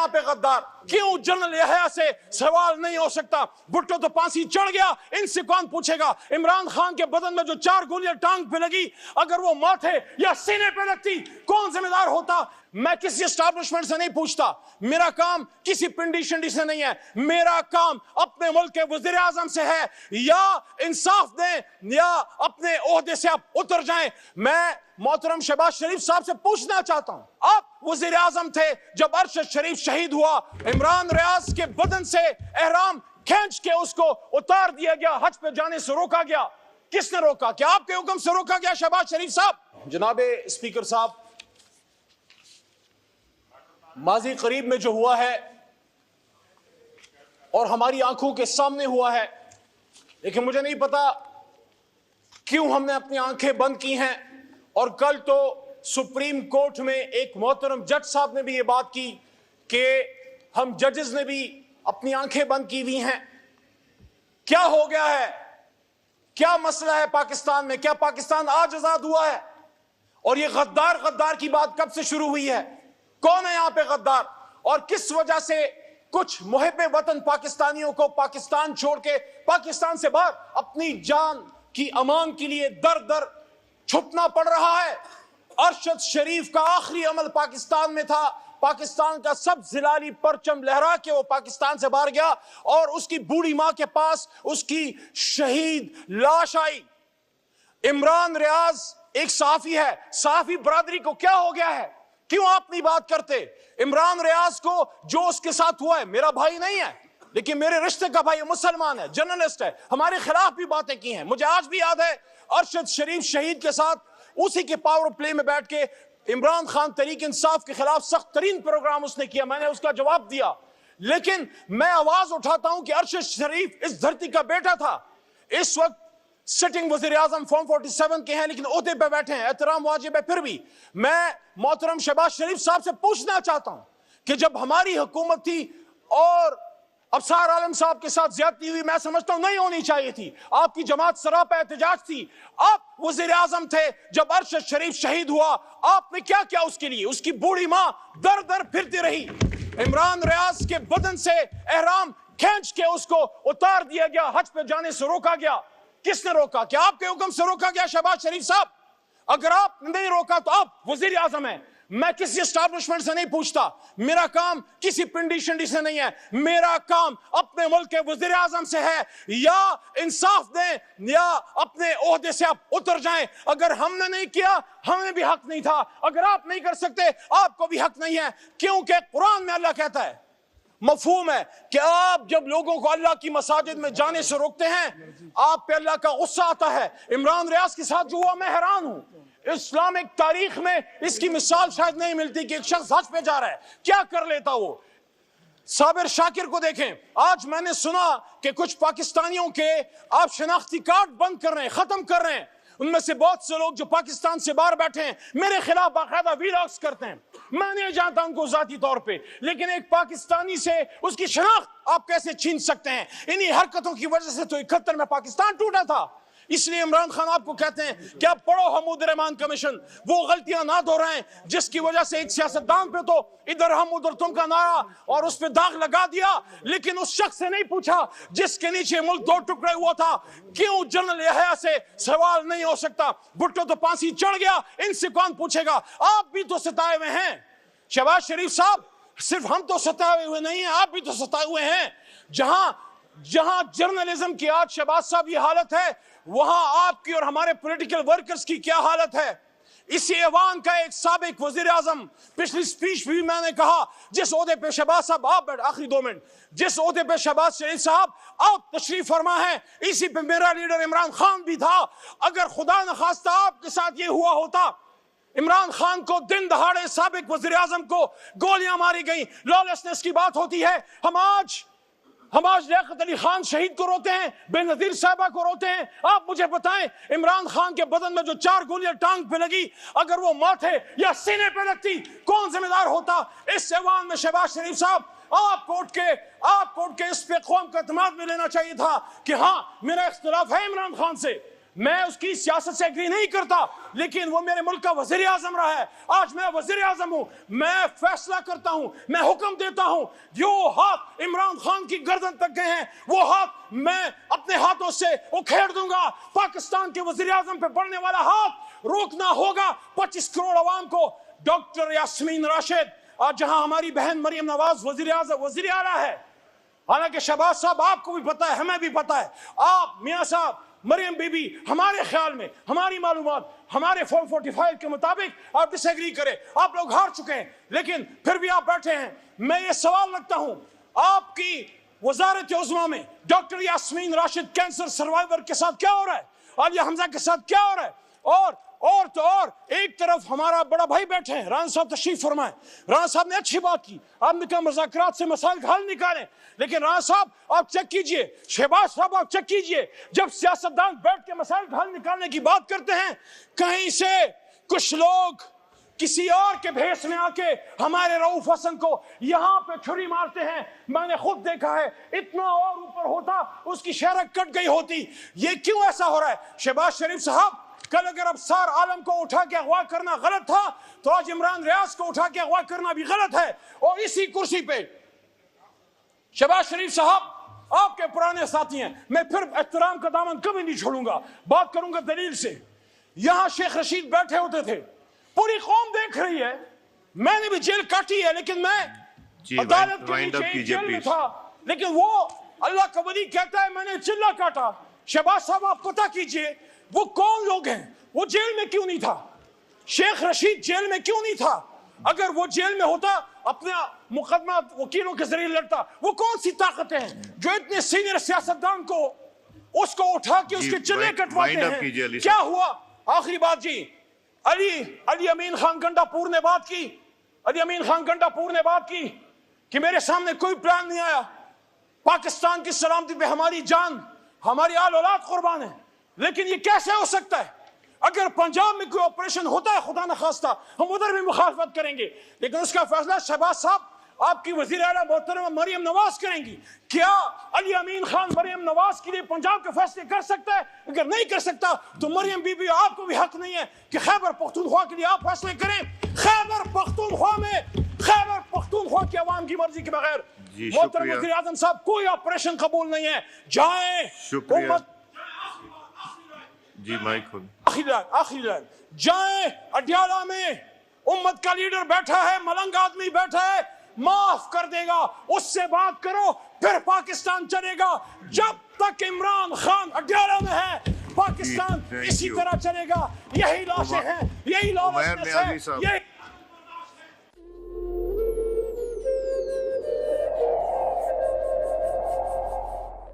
पे गद्दार? क्यों जनरल यहया से सवाल नहीं हो सकता? भुट्टो तो फांसी चढ़ गया, इनसे कौन पूछेगा? इमरान खान के बदन में जो 4 गोलियां टांग पे लगी, अगर वो माथे या सीने पे लगती, कौन जिम्मेदार होता? मैं किसी एस्टैब्लिशमेंट से नहीं पूछता, मेरा काम किसी पिंडी शिंडी से नहीं है, मेरा काम अपने मुल्क के वजीर आजम से है। या इंसाफ दें या अपने ओहदे से आप उतर जाएं। मैं मोहतरम शहबाज शरीफ साहब से पूछना चाहता हूं, आप वजीर आजम थे जब अरशद शरीफ शहीद हुआ, इमरान रियाज के बदन से एहराम खींच के उसको उतार दिया गया, हज पे जाने से रोका गया। किसने रोका? क्या आपके हुक्म से रोका गया शहबाज शरीफ साहब? जनाबे स्पीकर साहब, माजी करीब में जो हुआ है और हमारी आंखों के सामने हुआ है, लेकिन मुझे नहीं पता क्यों हमने अपनी आंखें बंद की हैं। और कल तो सुप्रीम कोर्ट में एक मोहतरम जज साहब ने भी ये बात की कि हम जजेस ने भी अपनी आंखें बंद की हुई हैं। क्या हो गया है? क्या मसला है पाकिस्तान में? क्या पाकिस्तान आज आजाद हुआ है? और ये गद्दार की बात कब से शुरू हुई है? कौन है यहां पे गद्दार? और किस वजह से कुछ मुहिब्बे वतन पाकिस्तानियों को पाकिस्तान छोड़ के पाकिस्तान से बाहर अपनी जान की अमान के लिए दर दर छुपना पड़ रहा है? अरशद शरीफ का आखिरी अमल पाकिस्तान में था, पाकिस्तान का सब जिलाली परचम लहरा के वो पाकिस्तान से बाहर गया और उसकी बूढ़ी मां के पास उसकी शहीद लाश आई। इमरान रियाज एक सहाफी है, सहाफी बरादरी को क्या हो गया है? क्यों आप नहीं बात करते? इमरान रियाज को जो उसके साथ हुआ है, मेरा भाई नहीं है लेकिन मेरे रिश्ते का भाई, मुसलमान है, जर्नलिस्ट है, हमारे खिलाफ भी बातें की हैं। मुझे आज भी याद है अरशद शरीफ शहीद के साथ उसी के पावर प्ले में बैठ के इमरान खान तहरीक इंसाफ के खिलाफ सख्त तरीन प्रोग्राम उसने किया, मैंने उसका जवाब दिया। लेकिन मैं आवाज उठाता हूं कि अरशद शरीफ इस धरती का बेटा था। इस वक्त सिटिंग वजीर आजम फॉर्म 47 के हैं लेकिन ओहदे पे बैठे हैं, एहतराम वाजिब है। फिर भी मैं मोहतरम शहबाज शरीफ साहब से पूछना चाहता हूं कि जब हमारी हुकूमत थी और अफसार आलम साहब के साथ ज्यादती हुई, मैं समझता हूं नहीं होनी चाहिए थी, आपकी जमात सरापा एहतजाज थी, आप वजीर आजम थे जब अरशद शरीफ शहीद हुआ, आपने क्या किया उसके लिए? उसकी बूढ़ी मां दर दर फिरती रही। इमरान रियाज के बदन से एहराम खींच के उसको उतार दिया गया, हज पे जाने से रोका गया। किसने रोका? क्या आपके हुक्म से रोका गया शहबाज शरीफ साहब? अगर आप नहीं रोका तो आप वजीर आजम हैं। मैं किसी एस्टैब्लिशमेंट से नहीं पूछता, मेरा काम किसी पिंडी शिंडी से नहीं है, मेरा काम अपने मुल्क के वजीर आजम से है। या इंसाफ दें या अपने ओहदे से आप उतर जाएं। अगर हमने नहीं किया, हमें भी हक नहीं था। अगर आप नहीं कर सकते, आपको भी हक नहीं है, क्योंकि कुरान में अल्लाह कहता है, मफहूम है कि आप जब लोगों को अल्लाह की मसाजिद में जाने से रोकते हैं, आप पे अल्लाह का गुस्सा आता है। इमरान रियाज के साथ जो हुआ, मैं हैरान हूं, इस्लामिक तारीख में इसकी मिसाल शायद नहीं मिलती कि एक शख्स हज पे जा रहा है, क्या कर लेता वो। साबिर शाकिर को देखें, आज मैंने सुना कि कुछ पाकिस्तानियों के आप शनाख्ती कार्ड बंद कर रहे हैं, खत्म कर रहे हैं। उनमें से बहुत से लोग जो पाकिस्तान से बाहर बैठे हैं मेरे खिलाफ बाकायदा वीलॉग्स करते हैं। मैं नहीं जानता उनको जाती तौर पे, लेकिन एक पाकिस्तानी से उसकी शनाख्त आप कैसे छीन सकते हैं? इन्हीं हरकतों की वजह से तो 71 में पाकिस्तान टूटा था। इसलिए इमरान खान आपको कहते हैं कि आप पढ़ो हमूद रहमान कमीशन, वो गलतियां ना दोहराएं जिसकी वजह से एक सियासतदान पे तो इधर हम उधर तुम का नारा और उस पे दाग लगा दिया, लेकिन उस शख्स से नहीं पूछा जिसके नीचे मुल्क 2 टुकड़े हुआ था। क्यों जनरल यहया से सवाल नहीं हो सकता? भुट्टो तो फांसी चढ़ गया, इनसे कौन पूछेगा? आप भी तो सताए हुए हैं शहबाज शरीफ साहब, सिर्फ हम तो सताए हुए नहीं हैं, आप भी तो सताए हुए हैं। जहां जर्नलिज्म की आज शहबाज साहब ये हालत है, वहां आपकी और हमारे पॉलिटिकल वर्कर्स की क्या हालत है? इसी ऐवान का एक साबिक वजीर आजम, पिछली स्पीच भी मैंने कहा, जिस ओहदे पे शहबाज साहब, आप आखिरी 2 मिनट, जिस ओहदे पे शहबाज शरीफ साहब आप तशरीफ फरमा है, इसी पे मेरा लीडर इमरान खान भी था। अगर खुदा न खास्ता आपके साथ ये हुआ होता, इमरान खान को दिन दहाड़े साबिक वजीर आजम को गोलियां मारी गई, लॉलेसनेस की बात होती है। हम आज लियाकत अली खान शहीद को रोते हैं, बेनजीर साहबा को रोते हैं। आप मुझे बताएं, इमरान खान के बदन में जो 4 गोलियां टांग पे लगी, अगर वो माथे या सीने पे लगती, कौन जिम्मेदार होता? इस ऐवान में शहबाज शरीफ साहब, आप कोर्ट के इस पे कौम का एतमाद में लेना चाहिए था कि हाँ, मेरा इख्तिलाफ है इमरान खान से, میں اس کی سیاست سے ایگری نہیں کرتا، لیکن وہ میرے ملک کا وزیر اعظم رہا ہے. آج میں وزیر اعظم ہوں، میں فیصلہ کرتا ہوں، میں حکم دیتا ہوں. جو ہاتھ عمران خان کی گردن تک گئے ہیں وہ ہاتھ میں اپنے ہاتھوں سے اکھیڑ دوں گا. پاکستان کے وزیر اعظم پہ بڑھنے والا ہاتھ روکنا ہوگا. 25 کروڑ عوام کو ڈاکٹر یاسمین راشد، آج جہاں ہماری بہن مریم نواز وزیر اعلیٰ ہے، حالانکہ شہباز صاحب آپ کو بھی پتا ہے، ہمیں بھی پتا ہے، آپ میاں صاحب مریم بی بی، ہمارے خیال میں، ہماری معلومات، ہمارے فارم 45 کے مطابق آپ ڈس ایگری کریں، آپ لوگ ہار چکے ہیں، لیکن پھر بھی آپ بیٹھے ہیں. میں یہ سوال رکھتا ہوں، آپ کی وزارت عظمیٰ میں doctor Yasmin Rashid cancer survivor کے ساتھ کیا ہو رہا ہے؟ عالیہ حمزہ کے ساتھ کیا ہو رہا ہے؟ اور ایک طرف ہمارا بڑا بھائی بیٹھے ہیں، رانا صاحب تشریف فرمائیں. رانا صاحب نے اچھی بات کی، آپ نے کہا مذاکرات سے مسائل کا حل نکالیں، لیکن رانا صاحب آپ چیک کیجئے، شہباز صاحب آپ چیک کیجئے، جب سیاستدان بیٹھ کے مسائل کا حل نکالنے کی بات کرتے ہیں، کہیں سے کچھ لوگ کسی اور کے بھیس میں آ کے ہمارے رؤوف حسن کو یہاں پہ چھری مارتے ہیں. میں نے خود دیکھا ہے، اتنا اور اوپر ہوتا اس کی شہرت کٹ گئی ہوتی. یہ کیوں ایسا ہو رہا ہے؟ شہباز شریف صاحب، کل اگر ابصار عالم کو اٹھا کے اغوا کرنا غلط تھا تو آج عمران ریاض کو اٹھا کے اغوا کرنا بھی غلط ہے. اور اسی کرسی پہ شہباز شریف صاحب آپ کے پرانے ساتھی ہیں، میں پھر احترام کا دامن کبھی نہیں چھوڑوں گا، بات کروں گا دلیل سے. یہاں شیخ رشید بیٹھے ہوتے تھے، پوری قوم دیکھ رہی ہے، میں نے بھی جیل کاٹی ہے، لیکن میں عدالت کے نیچے جیل میں تھا، لیکن وہ اللہ کا ولی کہتا ہے میں نے چلہ کاٹا. شہباز صاحب آپ پتہ کیجئے وہ کون لوگ ہیں، وہ جیل میں کیوں نہیں تھا؟ شیخ رشید جیل میں کیوں نہیں تھا؟ اگر وہ جیل میں ہوتا اپنا مقدمہ وکیلوں کے ذریعے لڑتا. وہ کون سی طاقتیں ہیں جو اتنے سینئر سیاستدان کو اس کو اٹھا کے اس کے چلے کٹواتے ہیں؟ کیا ہوا؟ آخری بات جی، علی امین خان گنڈا پور نے بات کی، علی امین خان گنڈا پور نے بات کی کہ میرے سامنے کوئی پلان نہیں آیا، پاکستان کی سلامتی پہ ہماری جان، ہماری آل اولاد قربان ہے. لیکن یہ کیسے ہو سکتا ہے؟ اگر پنجاب میں کوئی آپریشن ہوتا ہے خدا نخواستہ ہم ادھر بھی مخالفت کریں گے، لیکن اس کا فیصلہ شہباز صاحب آپ کی وزیر اعلیٰ محترمہ مریم نواز کریں گی. کیا علی امین خان مریم نواز کے لیے پنجاب کے فیصلے کر سکتا ہے؟ اگر نہیں کر سکتا تو مریم بی بی آپ کو بھی حق نہیں ہے کہ خیبر پختونخوا کے لیے آپ فیصلے کریں. خیبر پختونخوا میں خیبر پختونخوا کی عوام کی مرضی کے بغیر محترم وزیر اعظم صاحب کوئی آپریشن قبول نہیں ہے. جائیں امت جی مائک کھول. آخری لائن جائیں اڈیالہ میں امت کا لیڈر بیٹھا ہے، ملنگ آدمی بیٹھا ہے، معاف کر دے گا، اس سے بات کرو پھر پاکستان چلے گا. جب تک عمران خان اڈیالہ میں ہے پاکستان اسی طرح چلے گا. یہی لاشیں ہیں، یہی لالچ ہے، یہی